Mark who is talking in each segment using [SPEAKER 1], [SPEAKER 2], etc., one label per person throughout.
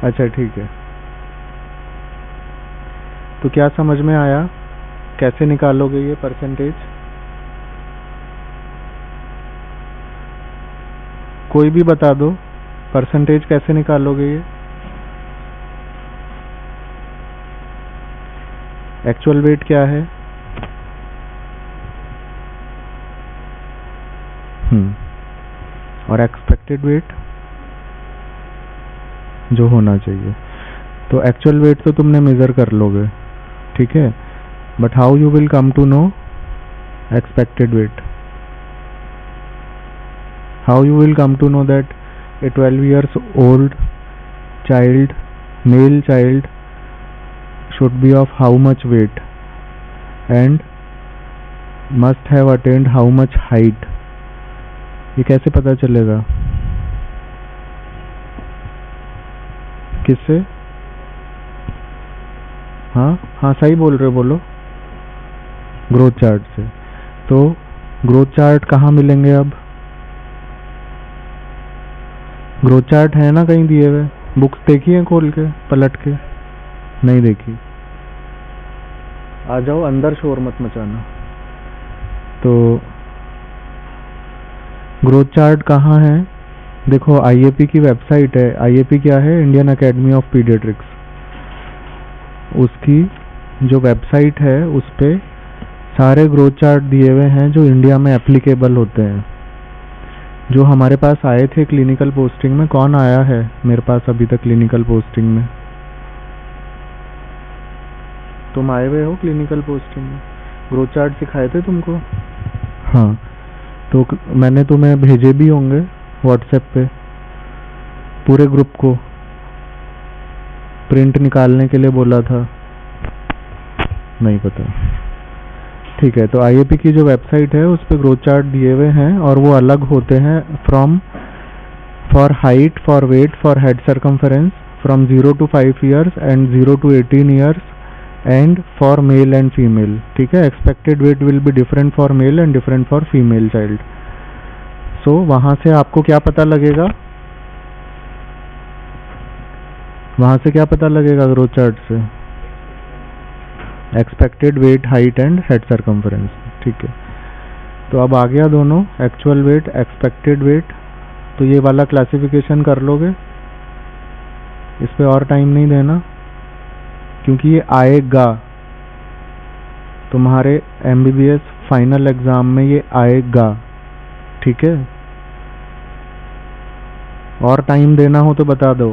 [SPEAKER 1] अच्छा ठीक है, तो क्या समझ में आया, कैसे निकालोगे ये परसेंटेज? कोई भी बता दो, परसेंटेज कैसे निकालोगे ये? एक्चुअल वेट क्या है? और एक्सपेक्टेड वेट जो होना चाहिए। तो एक्चुअल वेट तो तुमने मेजर कर लोगे, ठीक है, but how you will come to know expected weight? How you will come to know that a 12 years old child, male child, should be of how much weight and must have attained how much height? ये कैसे पता चलेगा? किससे? हाँ सही बोल रहे हो, बोलो। ग्रोथ चार्ट से। तो ग्रोथ चार्ट कहाँ मिलेंगे अब? ग्रोथ चार्ट है ना कहीं दिए हुए? बुक्स देखी है खोल के, पलट के? नहीं देखी? आ जाओ अंदर, शोर मत मचाना। तो ग्रोथ चार्ट कहाँ है? देखो आईएपी की वेबसाइट है। आईएपी क्या है? Indian academy of paediatrics. उसकी जो वेबसाइट है उस पे सारे ग्रोथ चार्ट दिए हुए हैं जो इंडिया में एप्लीकेबल होते हैं। जो हमारे पास आए थे क्लिनिकल पोस्टिंग में, कौन आया है मेरे पास अभी तक क्लिनिकल पोस्टिंग में? तुम आए हुए हो क्लिनिकल पोस्टिंग में? ग्रोथ चार्ट सिखाए थे तुमको? हाँ, तो मैंने तुम्हें भेजे भी होंगे व्हाट्सएप पे पूरे ग्रुप को, प्रिंट निकालने के लिए बोला था, नहीं पता? ठीक है, तो आईएपी की जो वेबसाइट है उस पे ग्रोथ चार्ट दिए हुए हैं और वो अलग होते हैं from for height, for weight, for head circumference, from 0 to 5 years and 0 to 18 years and for male and female. ठीक है, expected weight will be different for male and different for female child. So वहां से आपको क्या पता लगेगा? वहां से क्या पता लगेगा ग्रोथ चार्ट से? Expected weight, height and head circumference. ठीक है, तो अब आ गया दोनों, एक्चुअल वेट, एक्सपेक्टेड वेट। तो ये वाला क्लासिफिकेशन कर लोगे, इस पे और टाइम नहीं देना क्योंकि ये आएगा तुम्हारे एमबीबीएस फाइनल एग्जाम में, ये आएगा। ठीक है, और टाइम देना हो तो बता दो।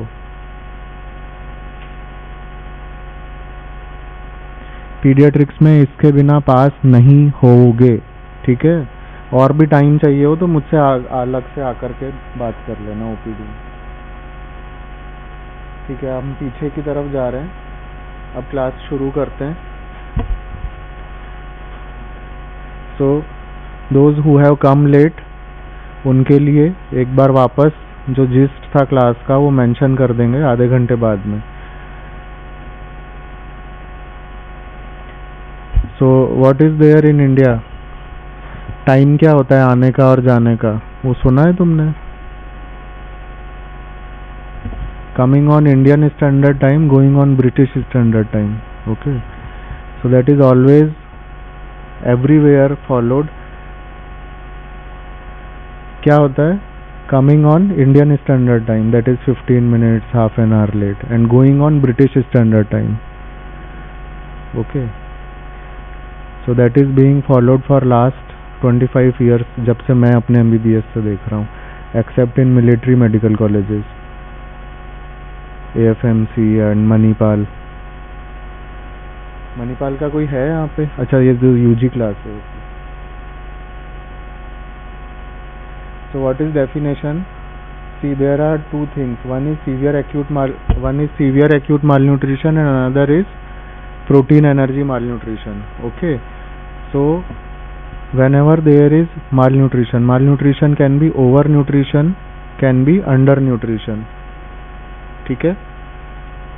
[SPEAKER 1] पीडियाट्रिक्स में इसके बिना पास नहीं होगे। ठीक है, और भी टाइम चाहिए हो तो मुझसे अलग से आकर के बात कर लेना ओपीडी। ठीक है, हम पीछे की तरफ जा रहे हैं, अब क्लास शुरू करते हैं। So those who have come late, उनके लिए एक बार वापस जो जिस्ट था क्लास का वो मेंशन कर देंगे आधे घंटे बाद में। So what is there in India? Time क्या होता है आने का और जाने का, वो सुना है तुमने? Coming on Indian standard time, going on British standard time. Okay, so that is always everywhere followed. क्या होता है? Coming on Indian standard time, that is 15 minutes, half an hour late, and going on British standard time. Okay, so that is being followed for last 25 years, जब से मैं अपने MBBS से देख रहा हूँ, accept in military medical colleges, AFMC and Manipal. Manipal का कोई है यहाँ पे? अच्छा, ये जो यूजी क्लास है। So what is definition? See there are two things, one is severe acute malnutrition and another is protein energy malnutrition. Okay, so whenever there is malnutrition can be overnutrition, can be undernutrition. ठीक है,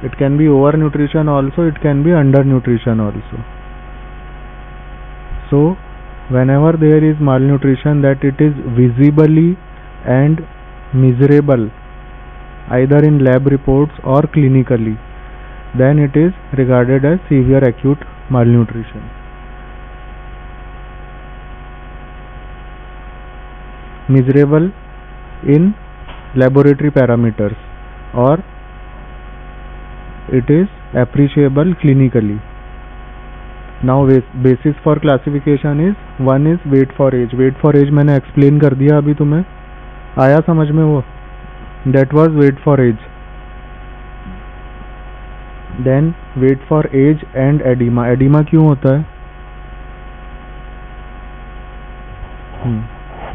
[SPEAKER 1] it can be overnutrition also, it can be undernutrition also. So whenever there is malnutrition, that it is visibly and miserable either in lab reports or clinically, then it is regarded as severe acute malnutrition. Measurable in laboratory parameters, or it is appreciable clinically. Now basis for classification is, one is weight for age. weight for age मैंने explain कर दिया अभी, तुम्हें आया समझ में वो? that was weight for age. then weight for age and edema. edema क्यों होता है?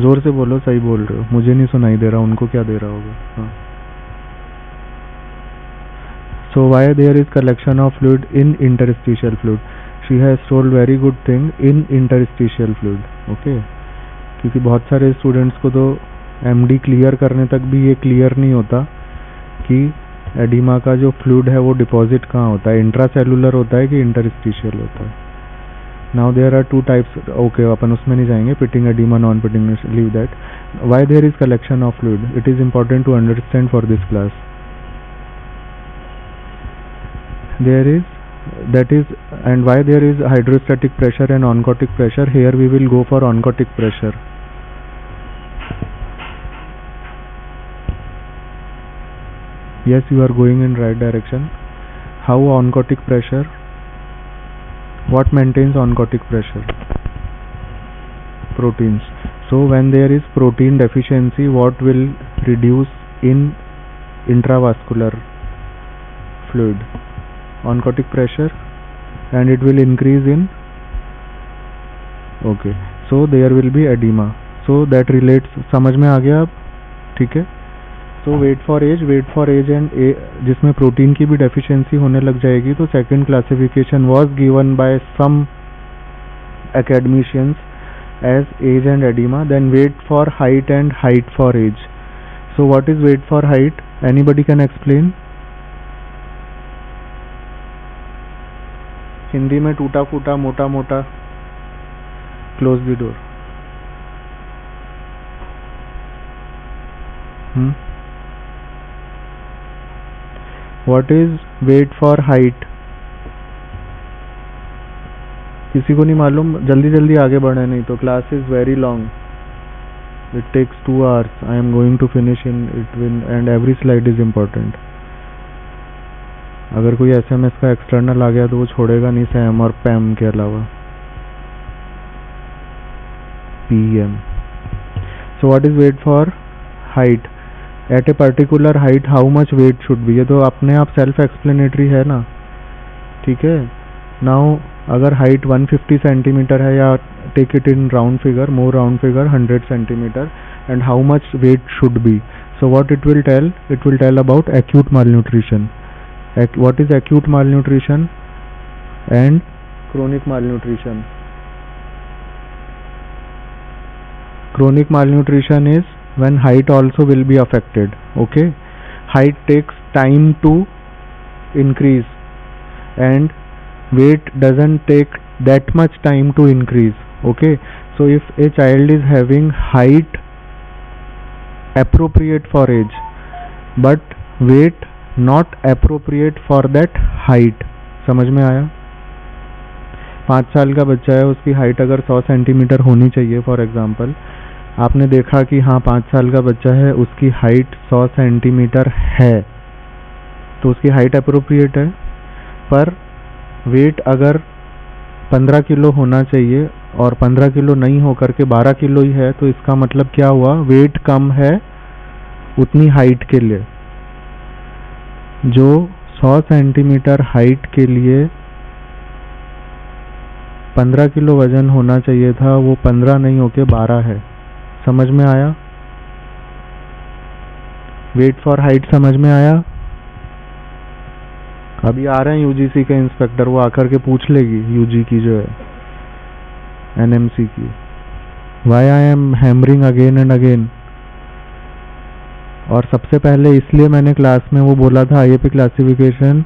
[SPEAKER 1] जोर से बोलो, सही बोल रहे हो, मुझे नहीं सुनाई दे रहा, उनको क्या दे रहा होगा? हाँ. So why there is collection of fluid in interstitial fluid? She has told very good thing, in interstitial fluid. Okay, क्योंकि बहुत सारे स्टूडेंट्स को तो MD क्लियर करने तक भी ये क्लियर नहीं होता कि एडिमा का जो फ्लूइड है वो डिपॉजिट कहाँ होता है, इंट्रासेलुलर होता है कि इंटरस्टिशियल होता है. Now there are two types. Okay, अपन उसमें नहीं जाएंगे, pitting edema, non pitting, leave that. Why there is collection of fluid? It is important to understand for this class. There is, that is, and why there is hydrostatic pressure and oncotic pressure? Here we will go for oncotic pressure. Yes, you are going in right direction. How oncotic pressure? What maintains oncotic pressure? Proteins. So when there is protein deficiency, what will reduce in intravascular fluid? Oncotic pressure, and it will increase in, okay, so there will be edema. So that relates, समझ में आ गया अब? ठीक है. So weight for age and जिसमें protein की भी deficiency होने लग जाएगी, तो second classification was given by some academicians as age and edema. Then weight for height and height for age. So what is weight for height? Anybody can explain? Hindi में टूटा फूटा, मोटा मोटा. Close the door. What is weight for height? किसी को नहीं मालूम? जल्दी जल्दी आगे बढ़े, नहीं तो class is very long. It takes 2 hours. I am going to finish in it and every slide is important. अगर कोई SMS का एक्सटर्नल आ गया तो वो छोड़ेगा नहीं सैम और पैम के अलावा. PM. So what is weight for height? At a particular height how much weight should be? ये तो अपने आप सेल्फ एक्सप्लेनेटरी है ना. ठीक है. नाउ अगर हाइट 150 सेंटीमीटर है, या take it in round figure, more round figure 100 centimetre, and how much weight should be? So what it will tell? It will tell about acute malnutrition. What is acute malnutrition and chronic malnutrition? Chronic malnutrition is when height also will be affected. Okay, height takes time to increase and weight doesn't take that much time to increase. Okay, so if a child is having height appropriate for age but weight not appropriate for that height, समझ में आया? 5 साल का बच्चा है, उसकी height अगर 100 centimetre होनी चाहिए फॉर एग्जांपल, आपने देखा कि हाँ 5 साल का बच्चा है, उसकी हाइट 100 सेंटीमीटर है, तो उसकी हाइट अप्रोप्रिएट है. पर वेट अगर 15 किलो होना चाहिए और 15 किलो नहीं होकर के 12 किलो ही है, तो इसका मतलब क्या हुआ? वेट कम है उतनी हाइट के लिए. जो 100 सेंटीमीटर हाइट के लिए 15 किलो वजन होना चाहिए था, वो 15 नहीं होके 12 है. समझ में आया? वेट फॉर हाइट समझ में आया? अभी आ रहे हैं यूजीसी के इंस्पेक्टर, वो आकर के पूछ लेगी यूजी की जो है, एनएमसी की. Why I am hammering again and again? और सबसे पहले इसलिए मैंने क्लास में वो बोला था आईएपी क्लासिफिकेशन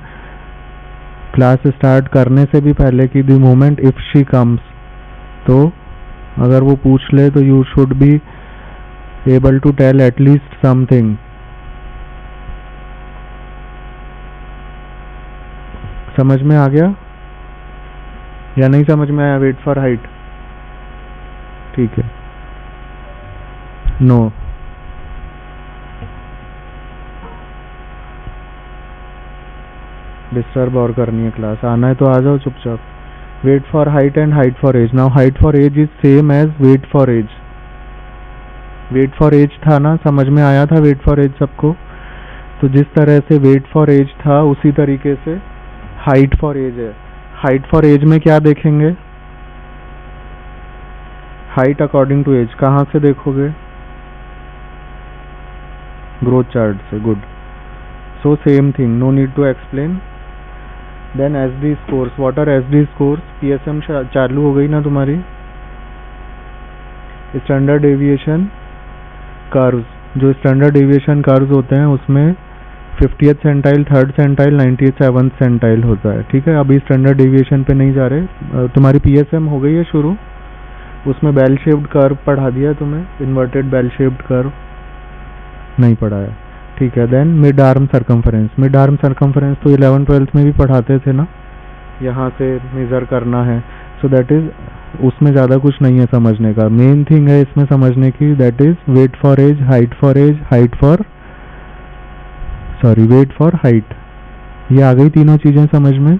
[SPEAKER 1] क्लास स्टार्ट करने से भी पहले कि the moment if she comes, तो अगर वो पूछ ले तो you should be able to tell at least something. समझ में आ गया या नहीं समझ में आया? वेट फॉर हाइट, ठीक है। नो, डिस्टर्ब और करनी है क्लास, आना है तो आ जाओ चुपचाप। Weight for height and height for age. Now height for age is same as weight for age. Weight for age था ना, समझ में आया था वेट फॉर एज सबको? तो जिस तरह से वेट फॉर एज था उसी तरीके से हाइट फॉर एज है। हाइट फॉर एज में क्या देखेंगे? हाइट अकॉर्डिंग टू एज कहाँ से देखोगे? ग्रोथ चार्ट से, good. So same thing, no need to explain. Then SD scores, what are SD scores? PSM चालू हो गई ना तुम्हारी? स्टैंडर्ड डेविएशन कर्व्स, जो स्टैंडर्ड डेविएशन कर्व्स होते हैं उसमें 50th centile, 3rd centile, 97th centile होता है, ठीक है। अभी स्टैंडर्ड डेविएशन पे नहीं जा रहे। तुम्हारी पीएसएम हो गई है शुरू, उसमें बेल शेप्ड कर्व पढ़ा दिया तुम्हें, इन्वर्टेड बेल शेप्ड कर्व नहीं पढ़ाया, ठीक है। Then mid arm circumference, mid arm circumference तो 11th 12th में भी पढ़ाते थे ना, यहाँ से मेजर करना है। सो दैट इज, उसमें ज़्यादा कुछ नहीं है समझने का। मेन थिंग है इसमें समझने की, that is weight for age, height for age, height for weight for height. ये आ गई तीनों चीजें समझ में?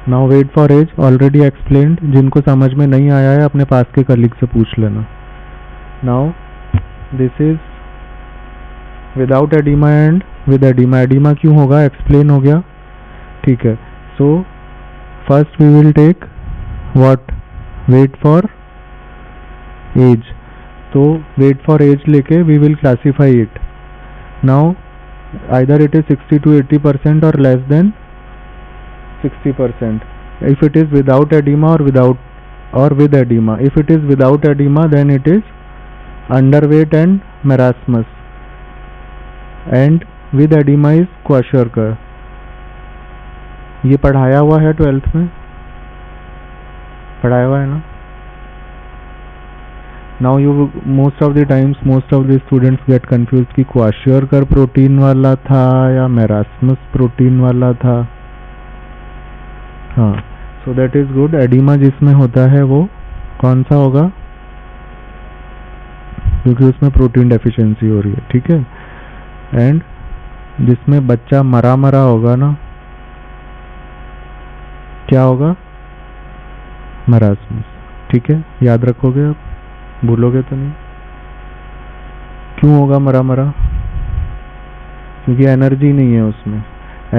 [SPEAKER 1] Now weight for age already explained, जिनको समझ में नहीं आया है अपने पास के कलीग से पूछ लेना। Now this is without oedema and with oedema. Oedema क्यों होगा? एक्सप्लेन हो गया, ठीक है। So first we will take what? Weight for age. तो वेट फॉर एज लेके we will classify it. Now either it is 60 to 80% और less than 60%. If it is without edema or with edema. If it is without edema, then it is underweight and marasmus, and with edema is Kwashiorkor. ये पढ़ाया हुआ है 12th में, पढ़ाया हुआ है ना? Now you most of the times most of the students get confused कि Kwashiorkor प्रोटीन वाला था या marasmus प्रोटीन वाला था। हाँ, so that is good. Oedema जिसमें होता है वो कौन सा होगा? क्योंकि उसमें प्रोटीन डेफिशिएंसी हो रही है, ठीक है। एंड जिसमें बच्चा मरा मरा होगा ना, क्या होगा? मरासमस, ठीक है। याद रखोगे आप, भूलोगे तो नहीं। क्यों होगा मरा मरा? क्योंकि एनर्जी नहीं है उसमें।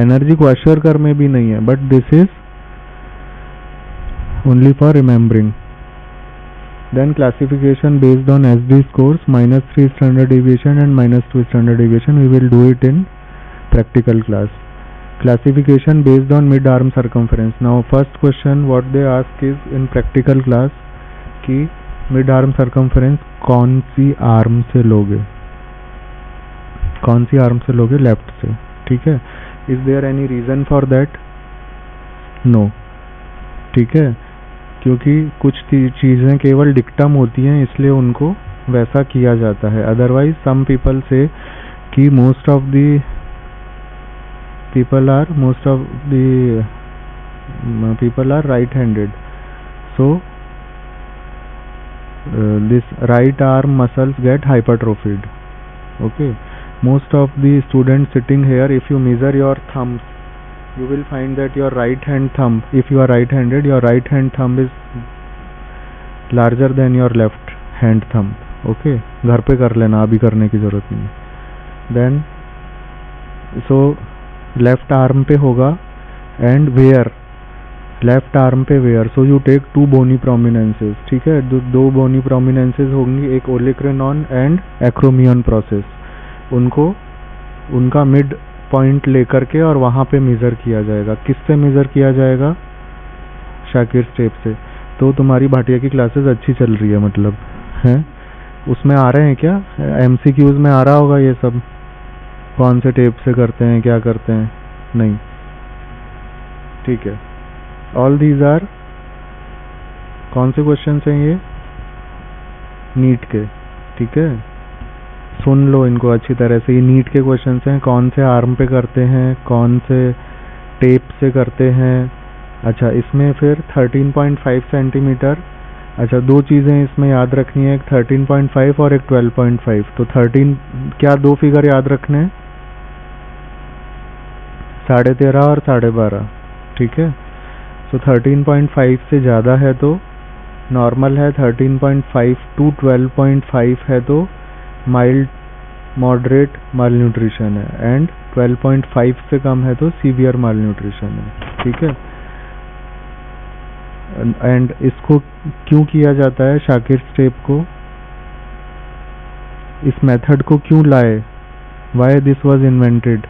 [SPEAKER 1] एनर्जी क्वाशियोरकर में भी नहीं है, but this is only for remembering. Then classification based on SD scores, -3 standard deviation and -2 standard deviation. We will do it in practical class. Classification based on mid arm circumference. Now first question what they ask is in practical class कि mid arm circumference कौन सी arm से लोगे? कौन सी arm से लोगे? Left से, ठीक है। Is there any reason for that? No, ठीक है। क्योंकि कुछ चीज़ें केवल डिक्टम होती हैं, इसलिए उनको वैसा किया जाता है। अदरवाइज सम पीपल से कि most of the people are right handed, so this right arm muscles get hypertrophied. Okay, most of the students sitting here, if you measure your thumbs, you will find that your right hand thumb, if you are right handed, your right hand thumb is larger than your left hand thumb. Okay, घर पे कर लेना, अभी करने की जरूरत नहीं। then so left arm पे होगा and where, left arm पे where, so you take two bony prominences, ठीक है। दो bony prominences होंगी, एक olecranon and acromion process, उनको उनका मिड पॉइंट लेकर के और वहाँ पे मेज़र किया जाएगा। किससे मेज़र किया जाएगा? शाकिर स्टेप से। तो तुम्हारी भाटिया की क्लासेस अच्छी चल रही है मतलब, हैं? उसमें आ रहे हैं क्या? MCQs में आ रहा होगा ये सब, कौन से टेप से करते हैं, क्या करते हैं? नहीं, ठीक है। ऑल दीज आर, कौन से क्वेश्चन हैं ये? नीट के, ठीक है। सुन लो इनको अच्छी तरह से, ये नीट के क्वेश्चन हैं। कौन से आर्म पे करते हैं, कौन से टेप से करते हैं। अच्छा, इसमें फिर 13.5 सेंटीमीटर। अच्छा, दो चीज़ें इसमें याद रखनी है, एक 13.5 और एक 12.5। तो 13 क्या, दो फिगर याद रखने हैं, 13.5 और 12.5। ठीक है, तो 13.5 से ज़्यादा है तो नॉर्मल है, 13.5 टू 12.5 है तो माइल्ड मॉडरेट माल न्यूट्रिशन है, एंड 12.5 से कम है तो सीवियर माल न्यूट्रिशन है। ठीक है, एंड इसको क्यों किया जाता है, शाकिर स्टेप को, इस मेथड को क्यों लाए, वाई दिस वॉज इन्वेंटेड,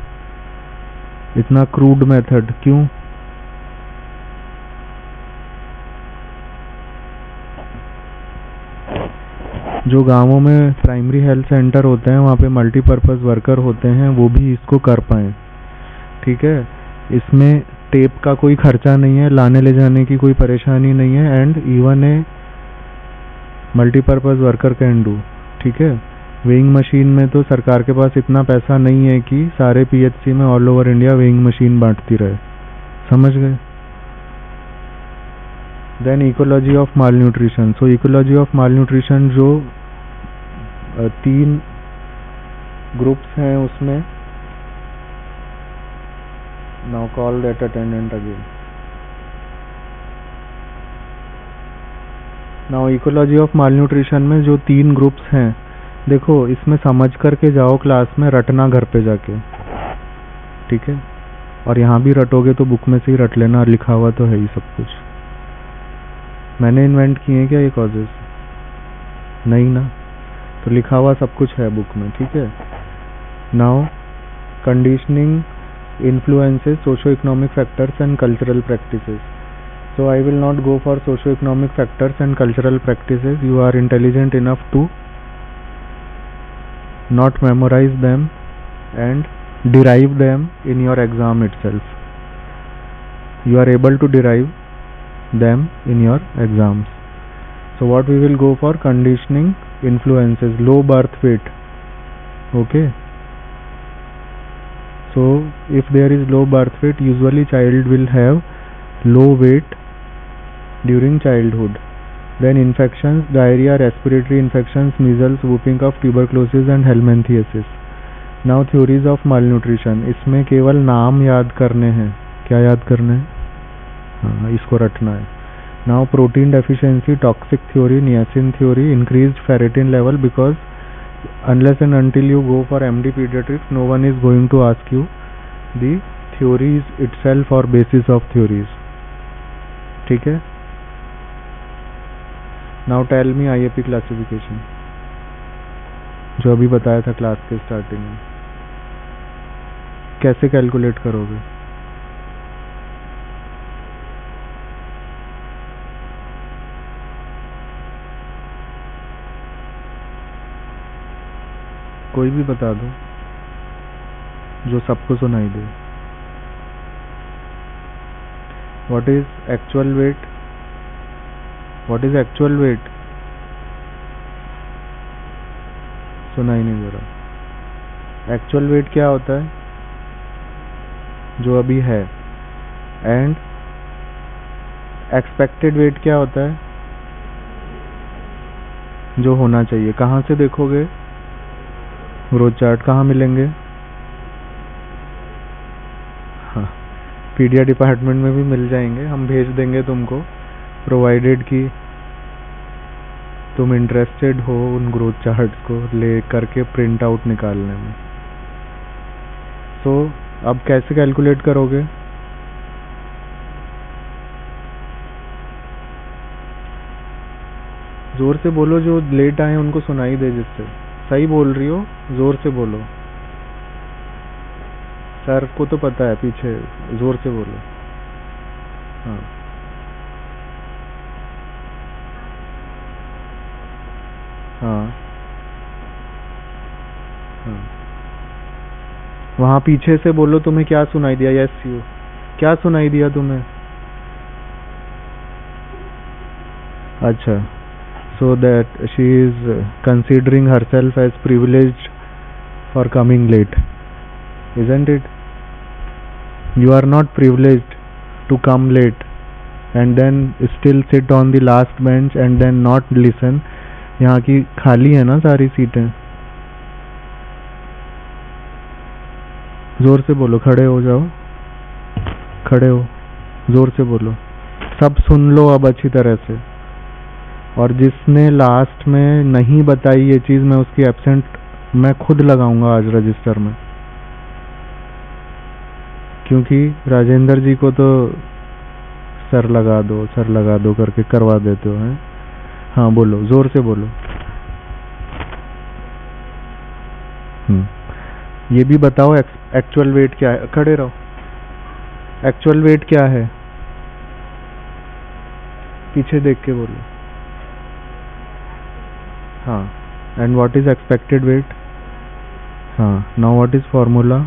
[SPEAKER 1] इतना क्रूड मेथड क्यों। जो गांवों में प्राइमरी हेल्थ सेंटर होते हैं, वहाँ पे मल्टीपर्पज़ वर्कर होते हैं, वो भी इसको कर पाएँ। ठीक है, इसमें टेप का कोई खर्चा नहीं है, लाने ले जाने की कोई परेशानी नहीं है, and even a multipurpose worker can do. ठीक है, वेइंग मशीन में तो सरकार के पास इतना पैसा नहीं है कि सारे पीएचसी में all over India weighing machine बांटती रहे, समझ गए। Then ecology of malnutrition. So ecology of malnutrition जो 3 ग्रुप्स हैं उसमें, now call that attendant again. Now ecology of malnutrition में जो 3 ग्रुप्स हैं, देखो इसमें समझ करके जाओ क्लास में, रटना घर पे जाके। ठीक है, और यहाँ भी रटोगे तो बुक में से ही रट लेना, लिखा हुआ तो है ही सब कुछ। मैंने इन्वेंट किए हैं क्या ये कॉजेस, नहीं ना, तो लिखा हुआ सब कुछ है बुक में। ठीक है, now conditioning influences socio-economic factors and cultural practices. So I will not go for socio-economic factors and cultural practices. You are intelligent enough to not memorize them and derive them in your exam itself. You are able to derive them in your exams. So what we will go for, conditioning influences, low birth weight. Okay, so if there is low birth weight, usually child will have low weight during childhood. Then infections, diarrhea, respiratory infections, measles, whooping cough, tuberculosis and helminthiasis. Now theories of malnutrition, इसमें केवल नाम याद करने हैं। क्या याद करने हैं, हाँ इसको रटना है। Now protein deficiency, toxic theory, niacin theory, increased ferritin level, because unless and until you go for MD pediatrics, no one is going to ask you the theories itself or basis of theories. ठीक है, now tell me IAP classification, जो अभी बताया था class के starting में, कैसे calculate करोगे। कोई भी बता दो जो सबको सुनाई दे। What is actual weight? What is actual weight? सुनाई नहीं दे रहा। एक्चुअल वेट क्या होता है, जो अभी है, एंड एक्सपेक्टेड वेट क्या होता है, जो होना चाहिए। कहाँ से देखोगे, ग्रोथ चार्ट कहाँ मिलेंगे, हाँ पीडिया डिपार्टमेंट में भी मिल जाएंगे, हम भेज देंगे तुमको, प्रोवाइडेड कि तुम इंटरेस्टेड हो उन ग्रोथ चार्ट्स को ले करके प्रिंट आउट निकालने में। तो अब कैसे कैलकुलेट करोगे, जोर से बोलो, जो लेट आए उनको सुनाई दे, जिससे सही बोल रही हो जोर से बोलो। सर को तो पता है, पीछे जोर से बोलो। हाँ हाँ हाँ, वहाँ पीछे से बोलो, तुम्हें क्या सुनाई दिया, यस यू, क्या सुनाई दिया तुम्हें। अच्छा, so that she is considering herself as privileged for coming late, isn't it? You are not privileged to come late and then still sit on the last bench and then not listen. यहाँ की खाली है ना सारी सीटें. जोर से बोलो, खड़े हो जाओ, खड़े हो, जोर से बोलो, सब सुन लो अब अच्छी तरह से. और जिसने लास्ट में नहीं बताई ये चीज़, मैं उसकी एब्सेंट मैं खुद लगाऊंगा आज रजिस्टर में, क्योंकि राजेंद्र जी को तो सर लगा दो करके करवा देते हो हैं. हाँ बोलो, जोर से बोलो. ये भी बताओ एक्चुअल वेट क्या है. खड़े रहो. एक्चुअल वेट क्या है? पीछे देख के बोलो. हाँ. And what is expected weight? हाँ. Now what is formula?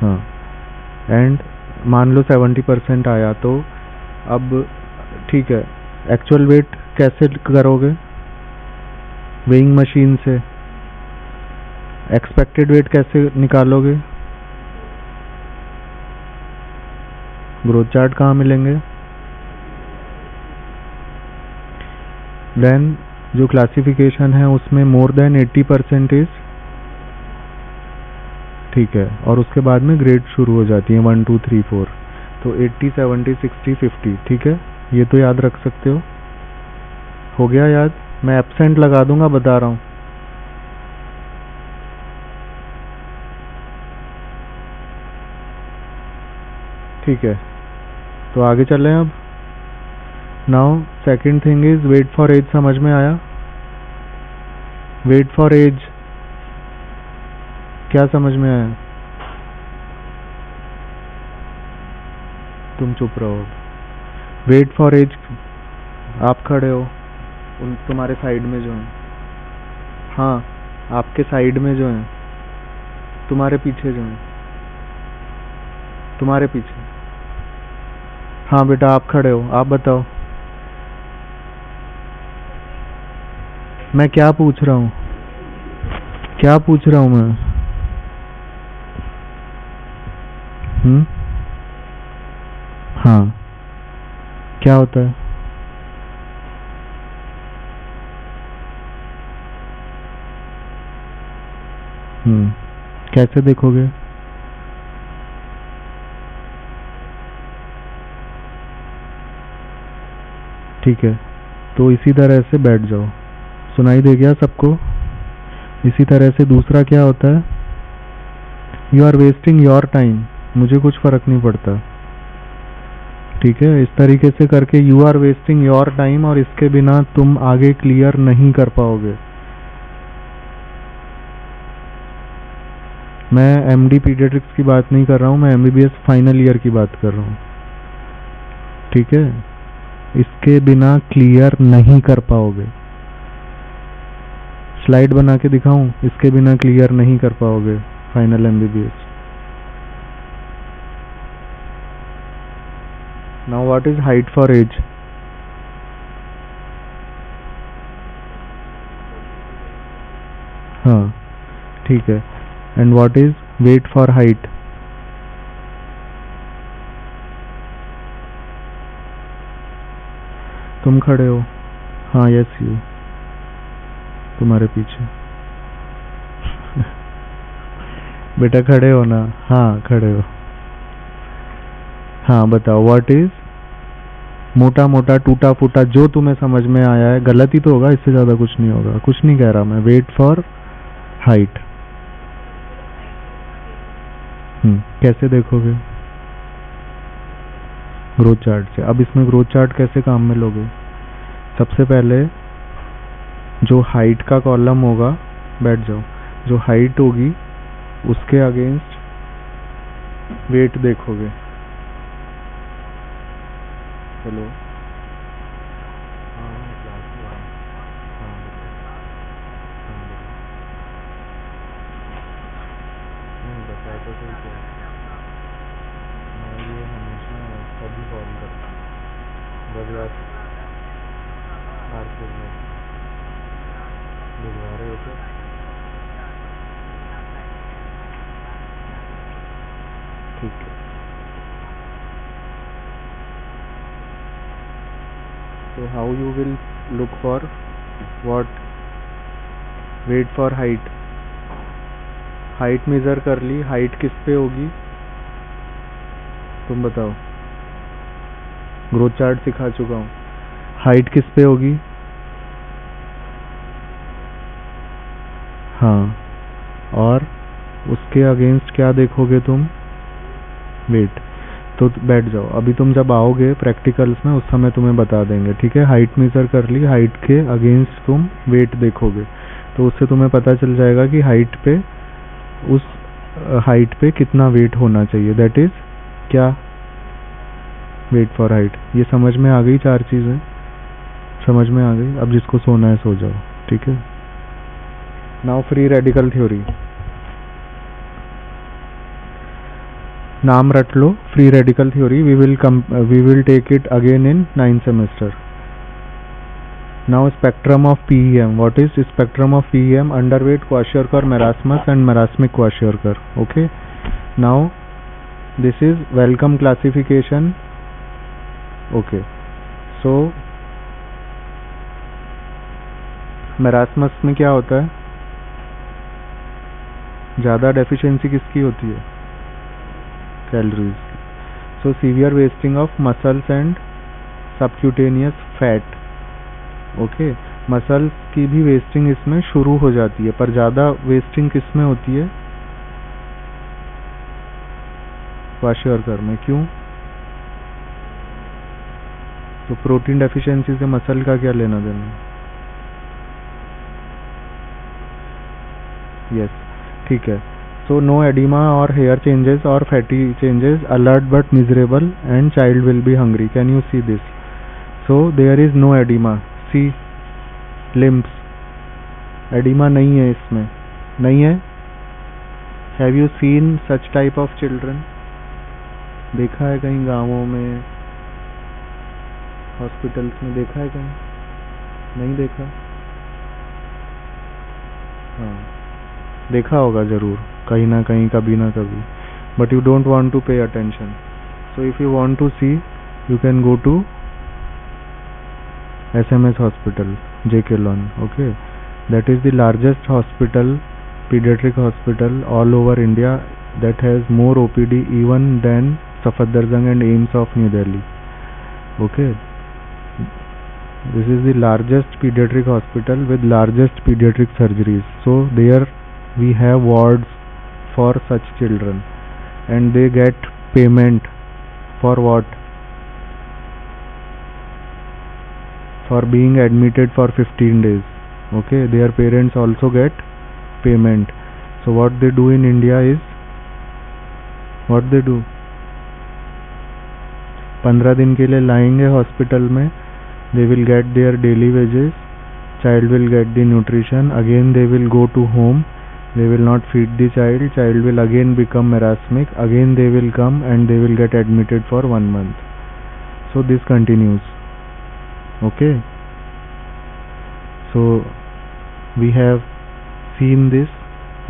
[SPEAKER 1] हाँ. एंड मान लो 70% आया, तो अब ठीक है, एक्चुअल वेट कैसे करोगे? वेइंग मशीन से. एक्सपेक्टेड वेट कैसे निकालोगे? ग्रोथ चार्ट कहाँ मिलेंगे? देन जो क्लासिफिकेशन है उसमें मोर देन 80% इज ठीक है, और उसके बाद में ग्रेड शुरू हो जाती है 1 2 3 4. तो 80 70 60 50. ठीक है, ये तो याद रख सकते हो गया याद? मैं एब्सेंट लगा दूंगा, बता रहा हूँ. ठीक है, तो आगे चलें अब. Now second thing is weight for age. समझ में आया? वेट फॉर एज क्या समझ में आया? तुम चुप रहो. वेट फॉर एज, आप खड़े हो, उन तुम्हारे साइड में जो है, हाँ आपके साइड में जो है, तुम्हारे पीछे जो है, तुम्हारे पीछे. हाँ बेटा आप खड़े हो, आप बताओ. मैं क्या पूछ रहा हूँ? क्या पूछ रहा हूँ मैं? हाँ, क्या होता है? कैसे देखोगे? ठीक है, तो इसी तरह से बैठ जाओ. सुनाई दे गया सबको? इसी तरह से दूसरा क्या होता है? You are wasting your time. मुझे कुछ फर्क नहीं पड़ता. ठीक है, इस तरीके से करके you are wasting your time, और इसके बिना तुम आगे क्लियर नहीं कर पाओगे. मैं एमडी पीडियाट्रिक्स की बात नहीं कर रहा हूँ, मैं एमबीबीएस फाइनल ईयर की बात कर रहा हूँ. ठीक है, इसके बिना क्लियर नहीं कर पाओगे. स्लाइड बना के दिखाऊं? इसके बिना क्लियर नहीं कर पाओगे final MBBS. Now what is height for age? हाँ ठीक है. And what is weight for height? तुम खड़े हो. हाँ यस यू, तुम्हारे पीछे. बेटा खड़े हो ना? हाँ खड़े हो. हाँ बताओ, व्हाट इज मोटा मोटा टूटा फूटा जो तुम्हें समझ में आया है. गलती तो होगा, इससे ज्यादा कुछ नहीं होगा. कुछ नहीं कह रहा मैं. Weight for height. कैसे देखोगे? ग्रोथ चार्ट से. अब इसमें ग्रोथ चार्ट कैसे काम में लोगे? सबसे पहले जो हाइट का कॉलम होगा, बैठ जाओ, जो हाइट होगी उसके अगेंस्ट वेट देखोगे. हेलो, बताया तो सही क्या. मैं ये हमेशा तभी कॉल करता हूँ जब यार आरके में. रहे हो क्या? ठीक है। So how you will look for what? Wait for height. Height measure कर ली, हाइट किस पे होगी तुम बताओ? ग्रोथ चार्ट सिखा चुका हूँ। हाइट किस पे होगी? हाँ, और उसके अगेंस्ट क्या देखोगे तुम? वेट। तो बैठ जाओ, अभी तुम जब आओगे प्रैक्टिकल्स में उस समय तुम्हें बता देंगे, ठीक है? हाइट मेजर कर ली, हाइट के अगेंस्ट तुम वेट देखोगे, तो उससे तुम्हें पता चल जाएगा कि हाइट पे, उस हाइट पे कितना वेट होना चाहिए। दैट इज क्या? Weight for height. ये समझ में आ गई? 4 चीजें समझ में आ गई? अब जिसको सोना है सो जाओ, ठीक है? Now free radical theory. नाम रट लो, free radical theory. We will take it again in 9th semester. Now spectrum of PEM. What is spectrum of PEM? Underweight, kwashiorkor, marasmus and marasmic kwashiorkor. Okay, now this is Wellcome classification. Okay, so marasmus में क्या होता है? ज़्यादा deficiency किसकी होती है? Calories. So severe wasting of muscles and subcutaneous fat. Okay, muscles की भी वेस्टिंग इसमें शुरू हो जाती है, पर ज़्यादा वेस्टिंग किस में होती है? क्वाशियोरकर में। क्यों? तो प्रोटीन डेफिशिएंसी से मसल का क्या लेना देना? यस, ठीक है। सो नो एडिमा और हेयर चेंजेस और fatty changes, alert but miserable and child will be hungry. Can you see this? So there is no oedema. See limbs, oedema नहीं है इसमें, नहीं है। Have you seen such type of children? देखा है कहीं गांवों में, हॉस्पिटल्स में देखा है कहीं? नहीं देखा? हाँ, देखा होगा जरूर कहीं ना कहीं, कभी ना कभी, but you don't want to pay attention. So if you want to see, you can go to SMS Hospital, JK Lon. Okay, that is the largest hospital, pediatric hospital all over India, that has more OPD even than Safdarjung and AIIMS of New Delhi. Okay, this is the largest pediatric hospital with largest pediatric surgeries. So there we have wards for such children, and they get payment for what? For being admitted for 15 days. Okay, their parents also get payment. So what they do in India is, what they do, 15 दिन के लिए लाएंगे hospital में, they will get their daily wages, child will get the nutrition, again they will go to home, they will not feed the child, child will again become marasmic, again they will come and they will get admitted for 1 month. So this continues. Okay, so we have seen this,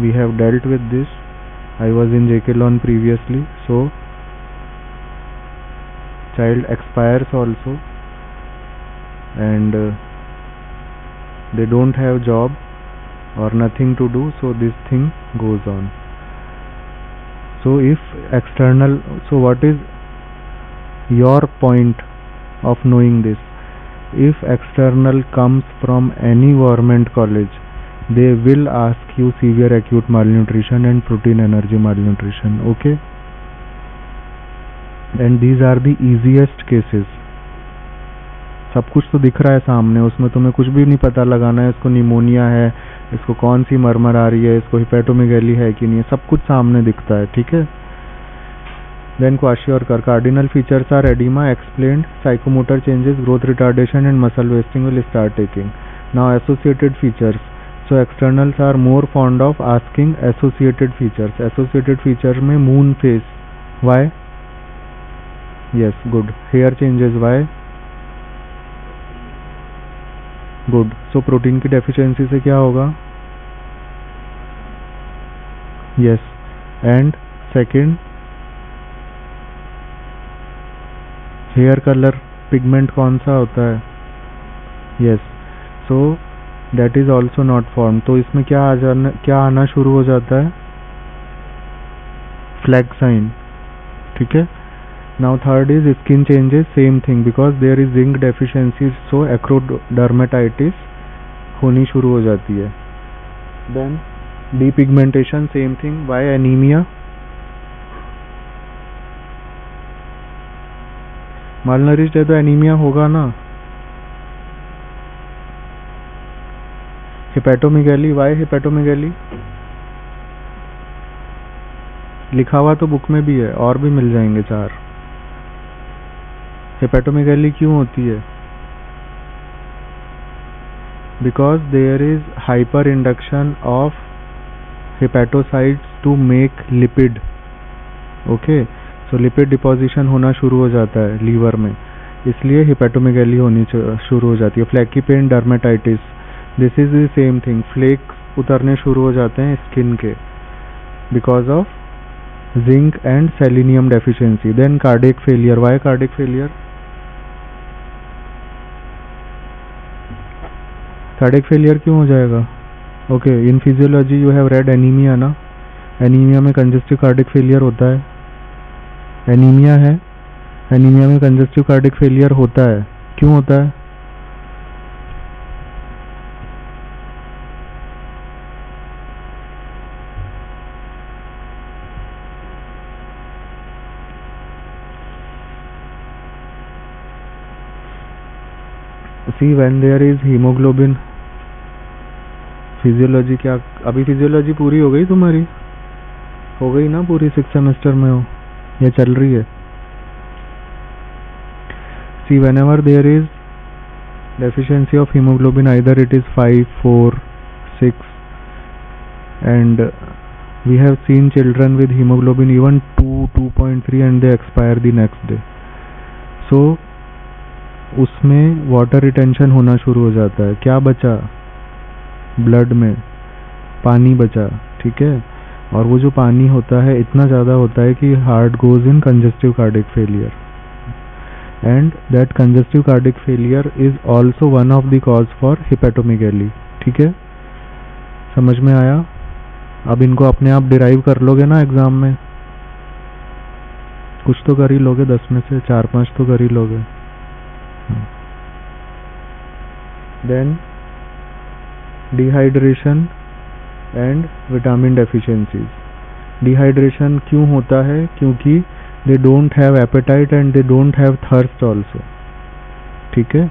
[SPEAKER 1] we have dealt with this. I was in JK Lon previously. So child expires also, and they don't have job or nothing to do, so this thing goes on. So if external, so what is your point of knowing this? If external comes from any government college, they will ask you severe acute malnutrition and protein energy malnutrition. Okay, and these are the easiest cases. सब कुछ तो दिख रहा है सामने, उसमें तुम्हें कुछ भी नहीं पता लगाना है इसको निमोनिया है, इसको कौन सी मरमर आ रही है, इसको हिपेटोमेगैली है कि नहीं है, सब कुछ सामने दिखता है, ठीक है? Then kwashiorkor, cardinal features are edema explained, psychomotor changes, growth retardation and muscle wasting will start taking. Now associated features. So externals are more fond of asking associated features. Associated feature में moon face. Why? Yes, good. Hair changes. Why? Good. So protein की deficiency से क्या होगा? Yes. And second, hair colour pigment कौन सा होता है? Yes. So that is also not form. तो इसमें क्या आना शुरू हो जाता है? Flag sign. ठीक है. Now third is skin changes. Same thing, because there is zinc deficiency, so acrodermatitis होनी शुरू हो जाती है. Then depigmentation. Same thing. Why anaemia? Malnourished है तो एनीमिया होगा ना. हेपेटोमेगाली. Why hepatomegaly? लिखा हुआ तो बुक में भी है, और भी मिल जाएंगे 4. हेपेटोमेगाली क्यों होती है? Because there is hyper induction of hepatocytes to make lipid. Okay. So lipid deposition होना शुरू हो जाता है लीवर में, इसलिए हेपेटोमेगाली होनी शुरू हो जाती है. Flaky paint, dermatitis, this is the same thing. Flakes उतरने शुरू हो जाते हैं स्किन के because of zinc and selenium deficiency. Then cardiac failure. Why cardiac failure? Cardiac failure क्यों हो जाएगा? Okay. In physiology you have read anemia ना. एनीमिया में कंजेस्टिव कार्डियक फेलियर होता है. एनीमिया है, एनीमिया में कंजेस्टिव कार्डियक फेलियर होता है. क्यों होता है? See when there is hemoglobin. Physiology क्या अभी फिजियोलॉजी पूरी हो गई तुम्हारी? हो गई ना पूरी? 6 सेमेस्टर में हो या चल रही है? सी whenever there is deficiency of hemoglobin, either it is 5, 4, 6, and we have seen children with hemoglobin even 2, 2.3 and they expire the next day. So उसमें वाटर रिटेंशन होना शुरू हो जाता है. क्या बचा? ब्लड में पानी बचा. ठीक है. और वो जो पानी होता है इतना ज़्यादा होता है कि heart goes in congestive cardiac failure, and that congestive cardiac failure is also one of the cause for hepatomegaly. ठीक है. समझ में आया? अब इनको अपने आप डिराइव कर लोगे ना एग्जाम में. कुछ तो कर ही लोगे, 10 में से 4-5 तो कर ही लोगे. Then dehydration and vitamin deficiencies. Dehydration क्यों होता है? क्योंकि they don't have appetite and they don't have thirst also. ठीक है.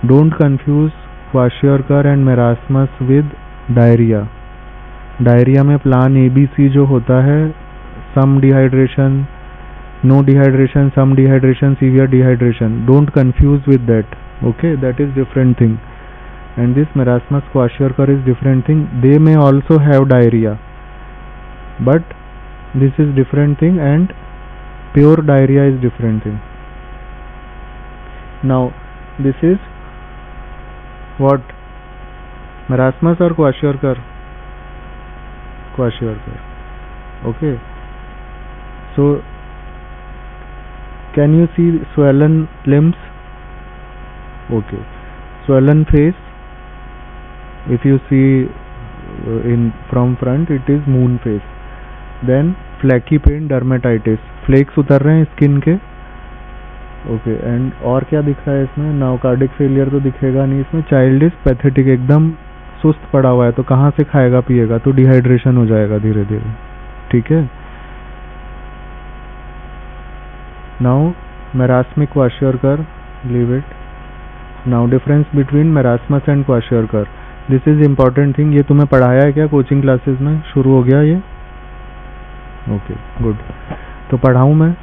[SPEAKER 1] Don't confuse kwashiorkor and marasmus with diarrhea. Diarrhea में प्लान ABC जो होता है, some dehydration, no dehydration, some dehydration, severe dehydration. Don't confuse with that. Okay, that is different thing. And this marasmus kwashiorkor is different thing. They may also have diarrhea, but this is different thing, and pure diarrhea is different thing. Now this is what? Marasmus or kwashiorkor? Kwashiorkor. Okay. So can you see swollen limbs? Okay. Swollen face, if you see in from front, it is moon face. Then flaky pain, dermatitis, flakes उतर रहे हैं skin के. Okay. And और क्या दिख रहा है इसमें? नाउ कार्डिक फेलियर तो दिखेगा नहीं इसमें. चाइल्ड इज पैथेटिक, एकदम सुस्त पड़ा हुआ है, तो कहाँ से खाएगा पिएगा? तो डिहाइड्रेशन हो जाएगा धीरे धीरे. ठीक है. Now marasmic kwashiorkor, leave it. Now difference between marasmus and kwashiorkor. This is important thing. ये तुम्हें पढ़ाया है क्या कोचिंग क्लासेस में? शुरू हो गया ये? Okay, good. तो पढ़ाऊँ मैं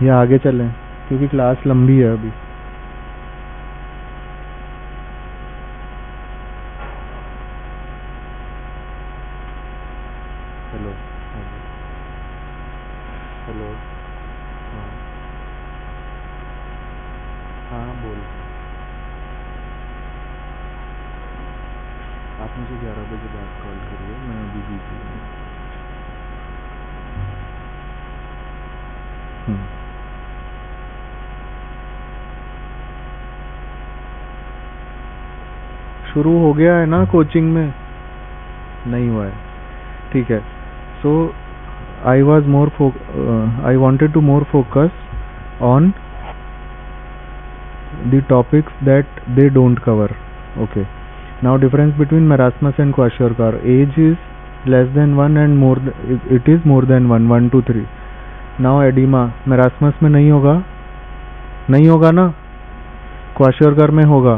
[SPEAKER 1] या आगे चलें, क्योंकि क्लास लंबी है अभी. Hello hello. हाँ बोल. आप मुझे 11 बजे बाद कॉल करिए, मैं अभी बिजी हूँ। शुरू हो गया है ना कोचिंग में? नहीं हुआ है, ठीक है। सो आई wanted to more focus on the topics that they don't cover. Okay. Now difference between marasmus and kwashiorkor. Age is less than 1 and it is more than 1, 2, 3. Now edema marasmus में नहीं होगा ना, kwashiorkor में होगा,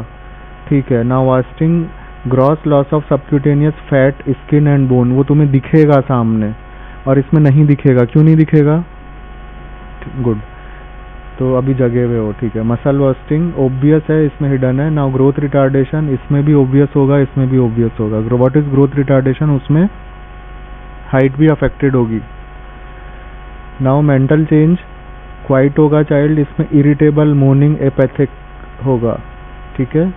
[SPEAKER 1] ठीक है। Now wasting gross loss of subcutaneous fat, skin and bone, वो तुम्हें दिखेगा सामने और इसमें नहीं दिखेगा। क्यों नहीं दिखेगा? गुड, तो अभी जगे हुए हो, ठीक है। मसल वास्टिंग ओब्वियस है, इसमें हिडन है। नाउ ग्रोथ रिटार्डेशन, इसमें भी ओब्वियस होगा, इसमें भी ओब्वियस होगा। What is growth retardation? उसमें हाइट भी अफेक्टेड होगी। नाउ मेंटल चेंज क्वाइट होगा चाइल्ड, इसमें इरिटेबल, मोर्निंग, एपैथिक होगा, ठीक है।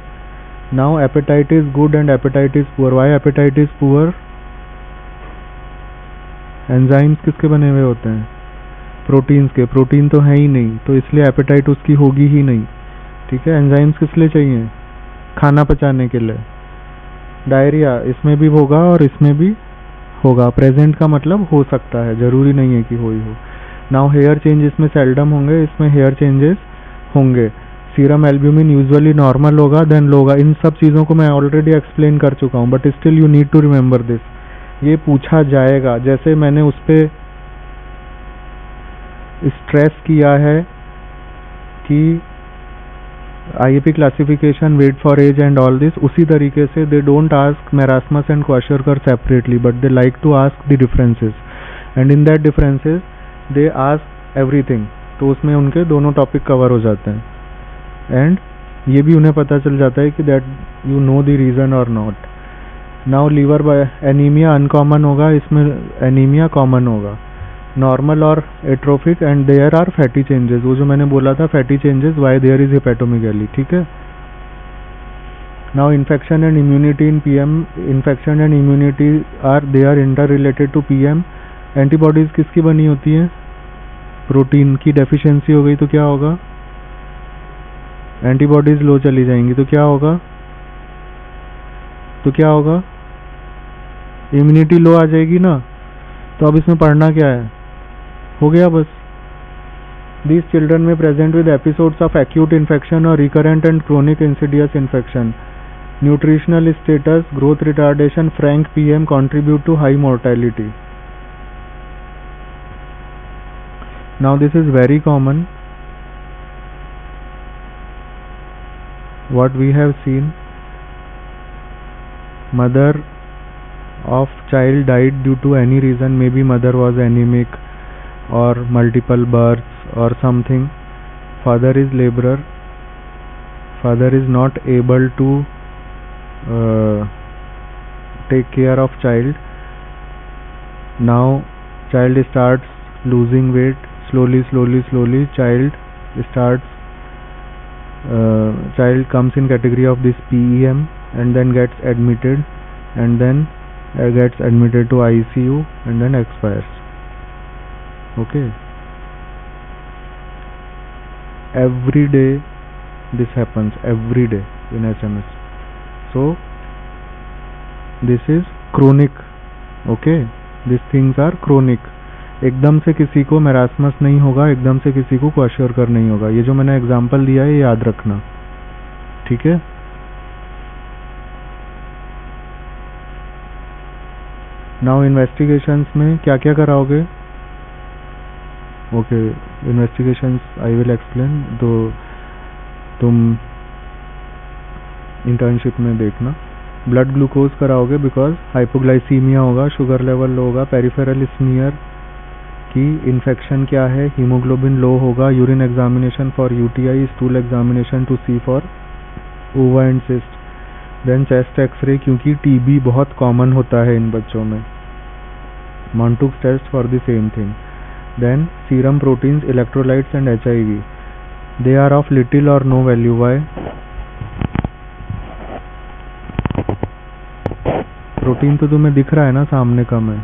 [SPEAKER 1] Now appetite is good and appetite is poor. Why appetite is poor? Enzymes किसके बने हुए होते हैं? प्रोटीन्स के। प्रोटीन तो है ही नहीं, तो इसलिए एपेटाइट उसकी होगी ही नहीं, ठीक है। एंजाइम्स किस लिए चाहिए? खाना पचाने के लिए। डायरिया इसमें भी होगा और इसमें भी होगा। प्रेजेंट का मतलब हो सकता है, जरूरी नहीं है कि हो ही हो। नाउ हेयर चेंज इसमें सेल्डम होंगे, इसमें हेयर चेंजेस होंगे। सीरम एल्ब्यूमिन यूजुअली नॉर्मल होगा, देन लो होगा। इन सब चीज़ों को मैं ऑलरेडी एक्सप्लेन कर चुका हूँ, but still you need to remember this. ये पूछा जाएगा, जैसे मैंने उस पर स्ट्रेस किया है कि IAP classification, weight for age and all this, उसी तरीके से they don't ask marasmus and kwashiorkor separately, but they like to ask the differences, and in that differences they ask everything. तो उसमें उनके दोनों टॉपिक कवर हो जाते हैं, एंड ये भी उन्हें पता चल जाता है कि that you know the reason और not. Now liver anaemia uncommon होगा, इसमें एनीमिया कॉमन होगा। नॉर्मल और atrophic, and there are fatty changes. वो जो मैंने बोला था fatty changes, why there is hepatomegaly, ठीक है। Now infection and immunity in PM, infection and immunity they are interrelated to PM। Antibodies किसकी बनी होती हैं? प्रोटीन की डेफिशिएंसी हो गई तो क्या होगा? एंटीबॉडीज लो चली जाएंगी तो क्या होगा? इम्यूनिटी लो आ जाएगी ना। तो अब इसमें पढ़ना क्या है? हो गया बस। These children may present with episodes of acute infection or recurrent and chronic insidious infection. Nutritional status, growth retardation, frank PM contribute to high mortality. Now this is very common. What we have seen, mother of child died due to any reason, maybe mother was anemic or multiple births or something. Father is laborer, father is not able to take care of child. Now child starts losing weight, slowly child comes in category of this PEM, and then gets admitted, and then gets admitted to ICU, and then expires. Okay, every day this happens, every day in SMS. So this is chronic. Okay, these things are chronic. एकदम से किसी को marasmus नहीं होगा, एकदम से किसी को क्वाशियोरकर नहीं होगा। ये जो मैंने एग्जांपल दिया है ये याद रखना, ठीक है। नाउ इन्वेस्टिगेशंस में क्या क्या कराओगे? Okay, investigations I will explain, तो तुम इंटर्नशिप में देखना। ब्लड ग्लूकोज कराओगे बिकॉज हाइपोग्लाइसीमिया होगा, शुगर लेवल लो होगा। पेरिफेरल स्मीयर की इन्फेक्शन क्या है, हीमोग्लोबिन लो होगा। Urine examination for UTI, stool examination to see for ova and cyst. Then chest x-ray, क्योंकि TB बहुत कॉमन होता है इन बच्चों में। Mantoux test for the same thing. Then serum proteins, electrolytes and HIV, they are of little or no value. Why? Protein तो तुम्हें दिख रहा है ना सामने कम है,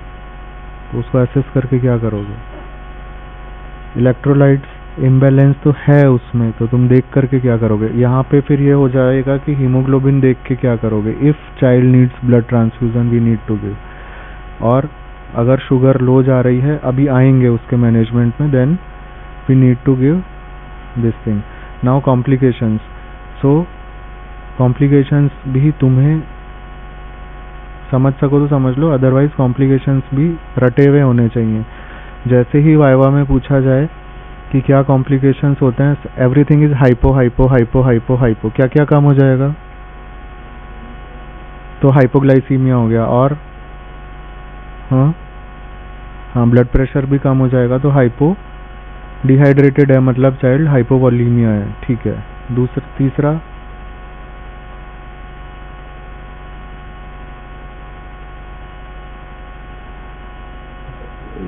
[SPEAKER 1] तो उसको एसेस करके क्या करोगे? इलेक्ट्रोलाइट्स इम्बैलेंस तो है उसमें, तो तुम देख करके क्या करोगे? यहाँ पे फिर ये हो जाएगा कि हीमोग्लोबिन देख के क्या करोगे? If child needs blood transfusion we need to give. और अगर शुगर लो जा रही है, अभी आएंगे उसके मैनेजमेंट में, then we need to give this thing. Now complications. So complications भी तुम्हें समझ सको तो समझ लो, अदरवाइज कॉम्प्लिकेशंस भी रटे हुए होने चाहिए। जैसे ही वाइवा में पूछा जाए कि क्या कॉम्प्लिकेशंस होते हैं, everything is hypo hypo hypo hypo hypo, क्या क्या कम हो जाएगा? तो हाइपोग्लाइसीमिया हो गया, और हाँ ब्लड प्रेशर भी कम हो जाएगा, तो हाइपो डिहाइड्रेटेड है मतलब चाइल्ड हाइपोवोलीमिया है, ठीक है। तीसरा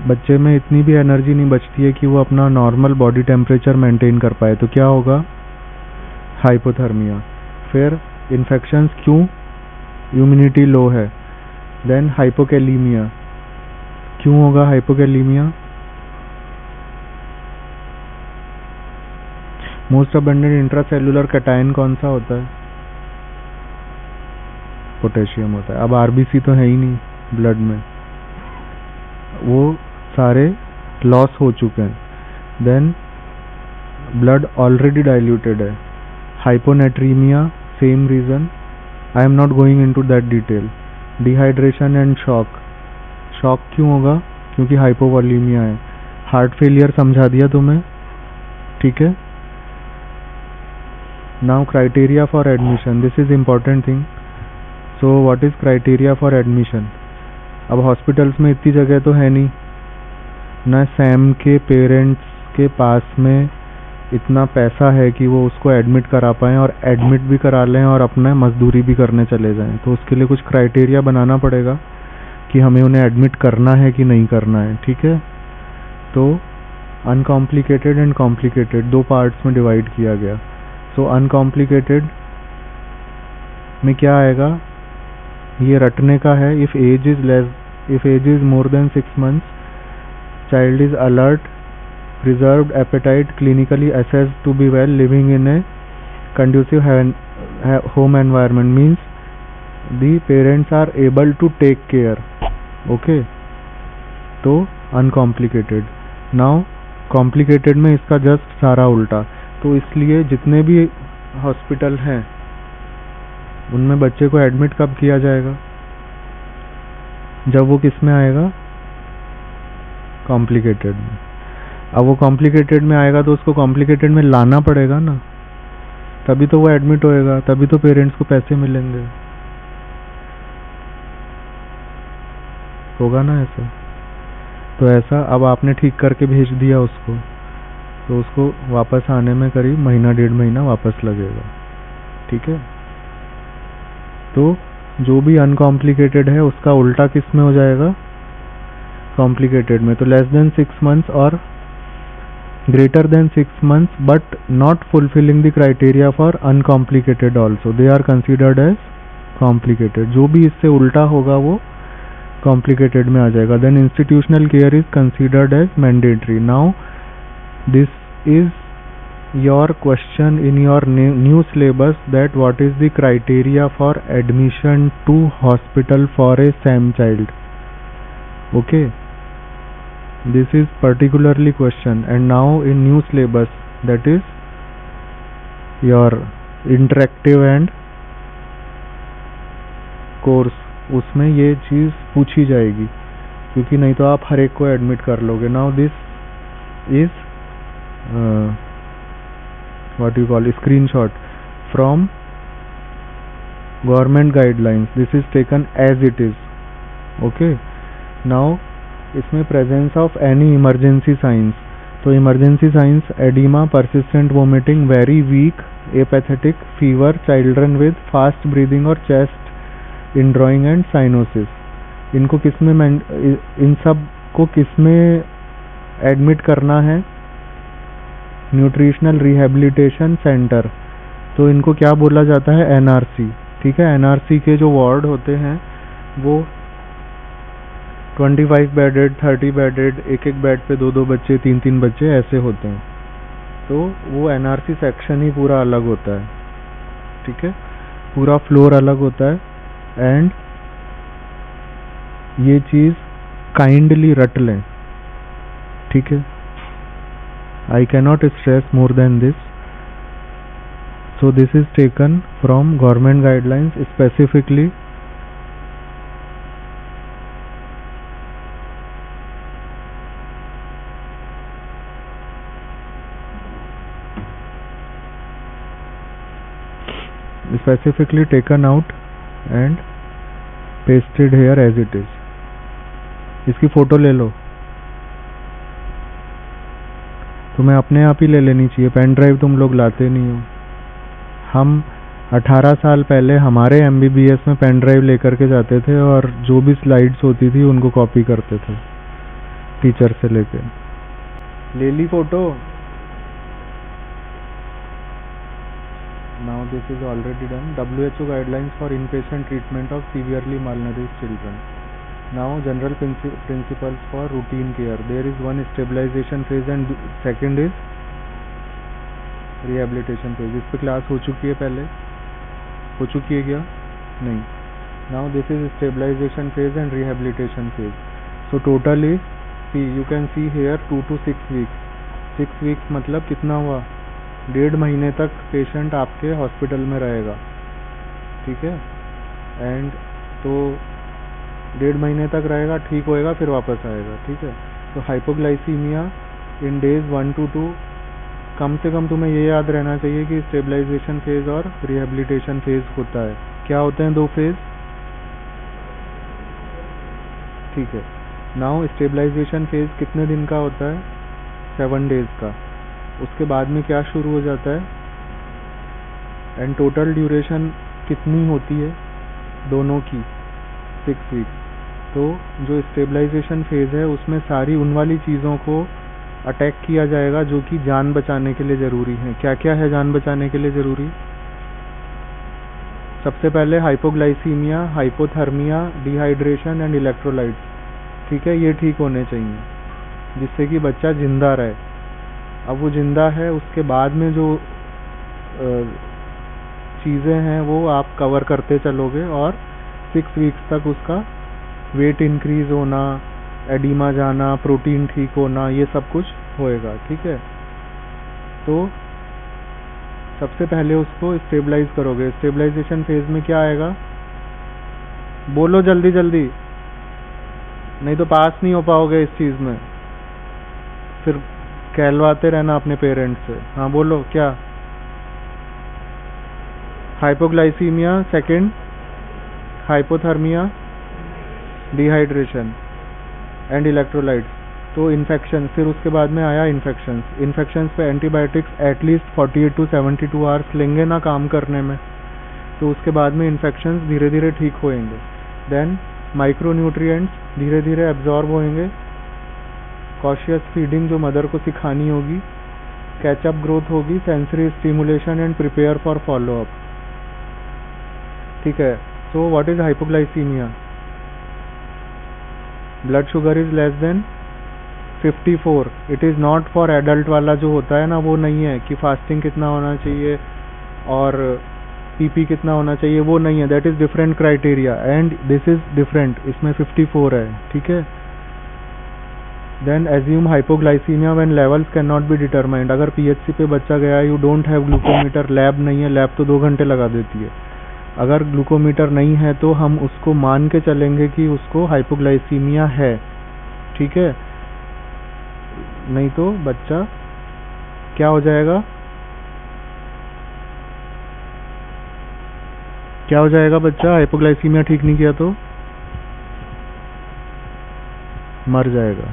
[SPEAKER 1] बच्चे में इतनी भी एनर्जी नहीं बचती है कि वो अपना नॉर्मल बॉडी टेम्परेचर मेंटेन कर पाए, तो क्या होगा? हाइपोथर्मिया। फिर इन्फेक्शंस, क्यों? इम्यूनिटी लो है। देन हाइपोकैलीमिया, क्यों होगा hypokalaemia? Most abundant intracellular cation कौन सा होता है? पोटेशियम होता है। अब आरबीसी तो है ही नहीं ब्लड में, वो सारे लॉस हो चुके हैं। देन ब्लड ऑलरेडी डाइल्यूटेड है। Hyponatremia, same reason, I am not going into that detail. Dehydration and shock, shock क्यों होगा? क्योंकि हाइपोवोलीमिया है। हार्ट फेलियर समझा दिया तुम्हें, ठीक है। Now criteria for admission, this is important thing. So what is criteria for admission? अब हॉस्पिटल्स में इतनी जगह तो है नहीं ना, सैम के पेरेंट्स के पास में इतना पैसा है कि वो उसको एडमिट करा पाएँ, और एडमिट भी करा लें और अपना मजदूरी भी करने चले जाएं। तो उसके लिए कुछ क्राइटेरिया बनाना पड़ेगा कि हमें उन्हें एडमिट करना है कि नहीं करना है, ठीक है। तो अनकॉम्प्लिकेटेड एंड कॉम्प्लिकेटेड दो पार्ट्स में डिवाइड किया गया। सो अनकॉम्प्लिकेटेड में क्या आएगा, ये रटने का है। If age is more than 6 months, child is alert, preserved appetite, clinically assessed to be well, living in a conducive home environment, means the parents are able to take care, okay। तो uncomplicated। now complicated में इसका just सारा उल्टा। तो इसलिए जितने भी hospital हैं उनमें बच्चे को एडमिट कब किया जाएगा? जब वो किस में आएगा? कॉम्प्लिकेटेड में। अब वो कॉम्प्लिकेटेड में आएगा तो उसको कॉम्प्लिकेटेड में लाना पड़ेगा ना, तभी तो वो एडमिट होएगा, तभी तो पेरेंट्स को पैसे मिलेंगे, होगा ना ऐसा? तो ऐसा अब आपने ठीक करके भेज दिया उसको, तो उसको वापस आने में करीब महीना 1.5 महीना वापस लगेगा, ठीक है। तो जो भी अनकॉम्प्लिकेटेड है उसका उल्टा किस में हो जाएगा? कॉम्प्लिकेटेड में। तो लेस देन 6 months और greater than 6 months but not fulfilling the criteria for uncomplicated also, they are considered as complicated. जो भी इससे उल्टा होगा वो कॉम्प्लिकेटेड में आ जाएगा। Then institutional care is considered as mandatory. Now this is your question in your new syllabus, that what is the criteria for admission to hospital for a SAM child, okay, this is particularly question। and now in new syllabus, that is your interactive and course, उसमें ये चीज पूछी जाएगी, क्योंकि नहीं तो आप हर एक को एडमिट कर लोगे। now this is what you call screenshot from government guidelines, this is taken as it is, okay। now इसमें presence of any emergency signs, तो emergency signs edema, persistent vomiting, very weak, apathetic, fever, children with fast breathing और chest indrawing and cyanosis, इनको किसमें इन सब को किसमें admit करना है? Nutritional rehabilitation centre. तो इनको क्या बोला जाता है? एनआरसी, ठीक है। एनआरसी के जो वार्ड होते हैं वो 25 बेडेड, 30 बेडेड, एक एक बेड पे 2-2 बच्चे, 3-3 बच्चे ऐसे होते हैं। तो वो एनआरसी सेक्शन ही पूरा अलग होता है, ठीक है, पूरा फ्लोर अलग होता है। एंड ये चीज़ काइंडली रट लें, ठीक है। I cannot stress more than this. So this is taken from government guidelines, specifically taken out and pasted here as it is. इसकी फोटो ले लो, तुम्हें अपने आप ही ले लेनी चाहिए, पेन ड्राइव तुम लोग लाते नहीं हो। हम 18 साल पहले हमारे MBBS में पेन ड्राइव लेकर के जाते थे और जो भी स्लाइड्स होती थी उनको कॉपी करते थे टीचर से लेके। ले ली photo? Now this is already done. WHO guidelines for inpatient treatment of severely malnourished children. Now general principles for routine care. There is one stabilization phase and second is rehabilitation phase. इस पे class हो चुकी है, पहले हो चुकी है क्या? नहीं। Now this is stabilization phase and rehabilitation phase. So total is, see you can see here 2 to 6 weeks. 6 weeks मतलब कितना हुआ? 1.5 महीने तक पेशेंट आपके हॉस्पिटल में रहेगा, ठीक है। एंड तो 1.5 महीने तक रहेगा, ठीक होएगा, फिर वापस आएगा, ठीक है। तो हाइपोग्लाइसीमिया इन डेज 1 to 2, कम से कम तुम्हें ये याद रहना चाहिए कि स्टेबलाइजेशन फेज और रिहेबिलिटेशन फेज होता है। क्या होते हैं 2 फेज? ठीक है। नाउ स्टेबलाइजेशन फेज कितने दिन का होता है? 7 डेज का। उसके बाद में क्या शुरू हो जाता है? एंड टोटल ड्यूरेशन कितनी होती है दोनों की? 6 वीक्स। तो जो स्टेबलाइजेशन फेज है उसमें सारी उन वाली चीज़ों को अटैक किया जाएगा जो कि जान बचाने के लिए ज़रूरी है। क्या क्या है जान बचाने के लिए ज़रूरी? सबसे पहले hypoglycaemia, hypothermia, dehydration and electrolytes, ठीक है, ये ठीक होने चाहिए जिससे कि बच्चा जिंदा रहे। अब वो जिंदा है, उसके बाद में जो चीज़ें हैं वो आप कवर करते चलोगे और 6 वीक्स तक उसका वेट इंक्रीज होना, एडिमा जाना, प्रोटीन ठीक होना, ये सब कुछ होएगा, ठीक है। तो सबसे पहले उसको स्टेबलाइज करोगे। स्टेबलाइजेशन फेज में क्या आएगा? बोलो जल्दी जल्दी, नहीं तो पास नहीं हो पाओगे इस चीज़ में, फिर कहलवाते रहना अपने पेरेंट्स से। हाँ बोलो क्या? Hypoglycaemia, second hypothermia, dehydration and electrolytes. तो इन्फेक्शन, फिर उसके बाद में आया इन्फेक्शंस। इन्फेक्शंस पे एंटीबायोटिक्स एटलीस्ट 48 to 72 आवर्स लेंगे ना काम करने में, तो उसके बाद में इन्फेक्शंस धीरे धीरे ठीक होएंगे। देन माइक्रोन्यूट्रिएंट्स धीरे धीरे एब्जॉर्ब होएंगे। कॉशियस फीडिंग जो मदर को सिखानी होगी, कैचअप ग्रोथ होगी, sensory stimulation and prepare for follow up, ठीक है। So what is hypoglycaemia? Blood sugar is less than 54। It is not for adult वाला जो होता है ना, वो नहीं है कि फास्टिंग कितना होना चाहिए और पीपी कितना होना चाहिए, वो नहीं है। That is different criteria and this is different. इसमें 54 है, ठीक है। Then assume hypoglycemia when levels can not be determined. अगर पीएचसी पे बच्चा गया, you don't have glucometer, lab नहीं है, लैब तो 2 घंटे लगा देती है। अगर ग्लूकोमीटर नहीं है तो हम उसको मान के चलेंगे कि उसको हाइपोग्लाइसीमिया है, ठीक है। नहीं तो बच्चा क्या हो जाएगा? क्या हो जाएगा बच्चा? हाइपोग्लाइसीमिया ठीक नहीं किया तो मर जाएगा,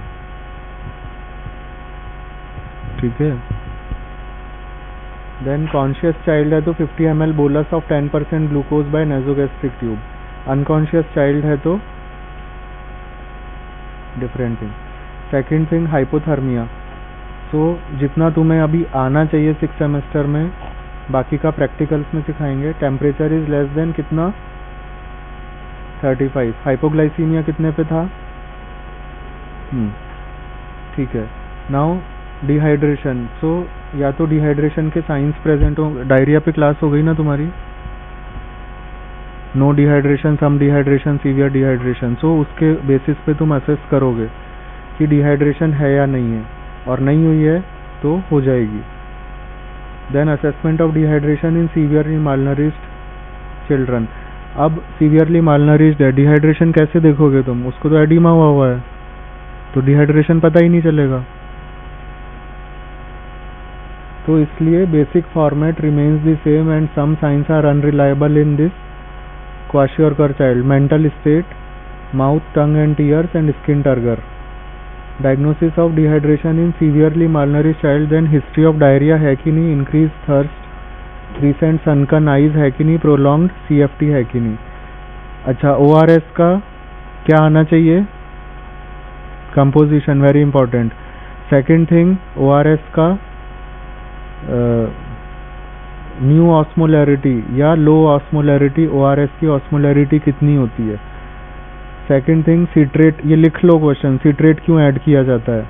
[SPEAKER 1] ठीक है। देन कॉन्शियस चाइल्ड है तो 50 ml bolus of 10% glucose by nasogastric tube. Unconscious child है तो different thing. Second thing hypothermia. So जितना तुम्हें अभी आना चाहिए 6 सेमेस्टर में, बाकी का प्रैक्टिकल्स में सिखाएंगे। टेम्परेचर इज लेस देन कितना? 35। हाइपोग्लाइसीमिया कितने पे था? ठीक है। नाउ डिहाइड्रेशन, सो या तो डिहाइड्रेशन के साइंस प्रेजेंट हो, डायरिया पे क्लास हो गई ना तुम्हारी, नो डिहाइड्रेशन, सम डिहाइड्रेशन, सीवियर डिहाइड्रेशन, सो उसके बेसिस पे तुम असेस करोगे कि डिहाइड्रेशन है या नहीं है, और नहीं हुई है तो हो जाएगी। Then assessment of dehydration in severely malnourished children. अब सीवियरली मालनरिश्ड है, डिहाइड्रेशन कैसे देखोगे तुम, उसको तो एडिमा हुआ है, तो डिहाइड्रेशन पता ही नहीं चलेगा। तो इसलिए basic format remains the same and some signs are unreliable in this kwashiorkor child. Mental state, mouth, tongue and tears and skin turgor. Diagnosis of dehydration in severely malnourished child, then history of diarrhoea है कि नहीं, increase thirst, recent sunken eyes है कि नहीं, prolonged CFT है कि नहीं। अच्छा, ORS का क्या आना चाहिए, composition, very important. Second thing, ORS का न्यू ऑस्मोलैरिटी या लो ऑस्मोलैरिटी, ORS की ऑस्मोलैरिटी कितनी होती है। सेकेंड थिंग, सीट्रेट, ये लिख लो क्वेश्चन, सीट्रेट क्यों ऐड किया जाता है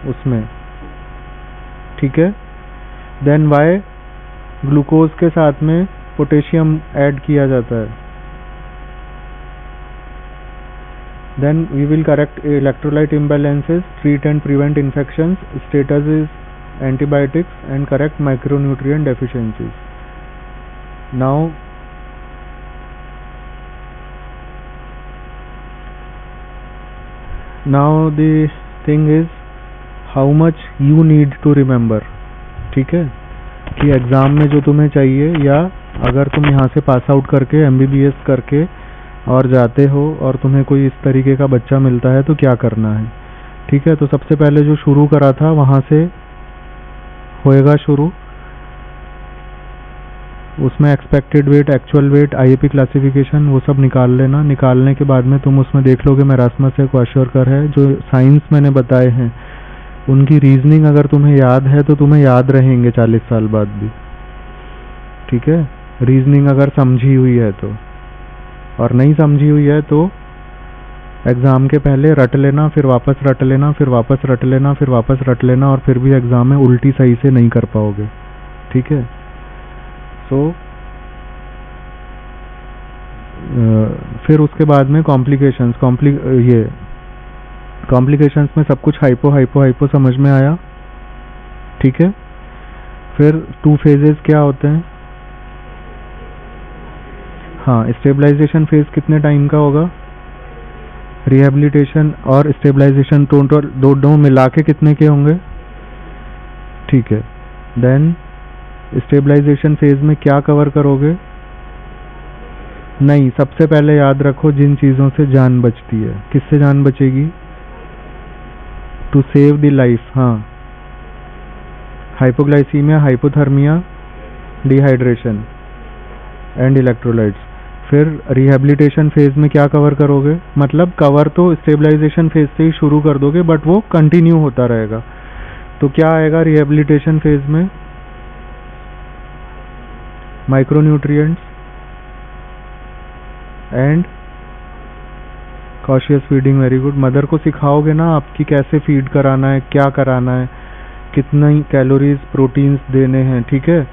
[SPEAKER 1] उसमें, ठीक है। देन वाई ग्लूकोज के साथ में पोटेशियम ऐड किया जाता है। Then we will correct electrolyte imbalances, treat and prevent infections, status is antibiotics and correct micronutrient deficiencies. Now the thing is how much you need to remember, ठीक है, कि exam में जो तुम्हें चाहिए, या अगर तुम यहाँ से पास आउट करके MBBS करके और जाते हो और तुम्हें कोई इस तरीके का बच्चा मिलता है तो क्या करना है, ठीक है। तो सबसे पहले जो शुरू करा था वहाँ से होएगा शुरू, उसमें expected weight, actual weight, IAP classification, वो सब निकाल लेना। निकालने के बाद में तुम उसमें देख लोगे मेरास्मस है, क्वाशियोरकर है, जो साइंस मैंने बताए हैं उनकी रीजनिंग अगर तुम्हें याद है तो तुम्हें याद रहेंगे 40 साल बाद भी, ठीक है। रीजनिंग अगर समझी हुई है तो, और नहीं समझी हुई है तो एग्जाम के पहले रट लेना, फिर वापस रट लेना, फिर वापस रट लेना, फिर वापस रट लेना, और फिर भी एग्जाम में उल्टी सही से नहीं कर पाओगे, ठीक है। सो फिर उसके बाद में कॉम्प्लिकेशंस, कॉम्प्लिकेशंस में सब कुछ हाइपो हाइपो हाइपो समझ में आया, ठीक है। फिर 2 फेजेस क्या होते हैं, हाँ, स्टेबलाइजेशन फेज कितने टाइम का होगा, रिहेबिलिटेशन और स्टेबलाइजेशन टोटल दोनों मिला के कितने के होंगे, ठीक है। देन स्टेबलाइजेशन फेज में क्या कवर करोगे, नहीं, सबसे पहले याद रखो जिन चीज़ों से जान बचती है, किससे जान बचेगी, टू सेव द लाइफ, हाँ, hypoglycaemia, hypothermia, dehydration and electrolytes. फिर रिहेबिलिटेशन फेज में क्या कवर करोगे, मतलब कवर तो स्टेबलाइजेशन फेज से ही शुरू कर दोगे बट वो कंटिन्यू होता रहेगा। तो क्या आएगा रिहेबिलिटेशन फेज में, micronutrients and cautious feeding, very good. Mother को सिखाओगे ना आपकी कैसे फीड कराना है, क्या कराना है, कितनी कैलोरीज, प्रोटीन्स देने हैं, ठीक है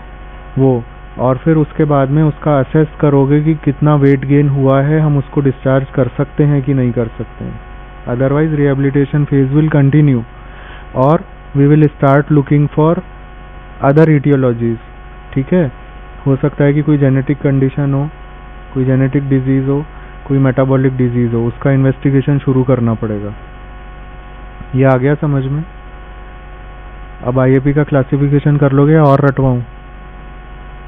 [SPEAKER 1] वो। और फिर उसके बाद में उसका असेस करोगे कि कितना वेट गेन हुआ है, हम उसको डिस्चार्ज कर सकते हैं कि नहीं कर सकते हैं। Otherwise rehabilitation phase will continue और we will start looking for other aetiologies, ठीक है। हो सकता है कि कोई जेनेटिक कंडीशन हो, कोई जेनेटिक डिजीज हो, कोई मेटाबॉलिक डिजीज हो, उसका इन्वेस्टिगेशन शुरू करना पड़ेगा। ये आ गया समझ में। अब IAP का क्लासिफिकेशन कर लोगे और रटवाऊं,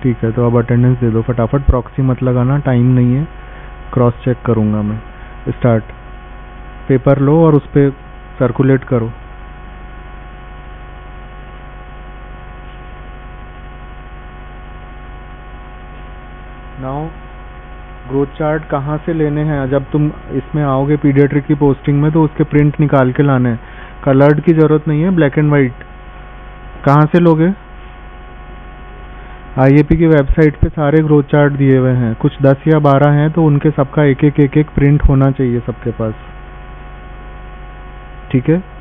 [SPEAKER 1] ठीक है। तो अब अटेंडेंस दे दो फटाफट, प्रॉक्सी मत लगाना, टाइम नहीं है, क्रॉस चेक करूंगा मैं। स्टार्ट, पेपर लो और उस पर सर्कुलेट करो। नाउ ग्रोथ चार्ट कहाँ से लेने हैं, जब तुम इसमें आओगे पीडियाट्रिक की पोस्टिंग में तो उसके प्रिंट निकाल के लाने हैं, कलर्ड की जरूरत नहीं है, ब्लैक एंड वाइट। कहाँ से लोगे, IAP की वेबसाइट पे सारे ग्रोथ चार्ट दिए हुए हैं, कुछ 10 या 12 हैं, तो उनके सबका एक एक प्रिंट होना चाहिए सबके पास। ठीक है।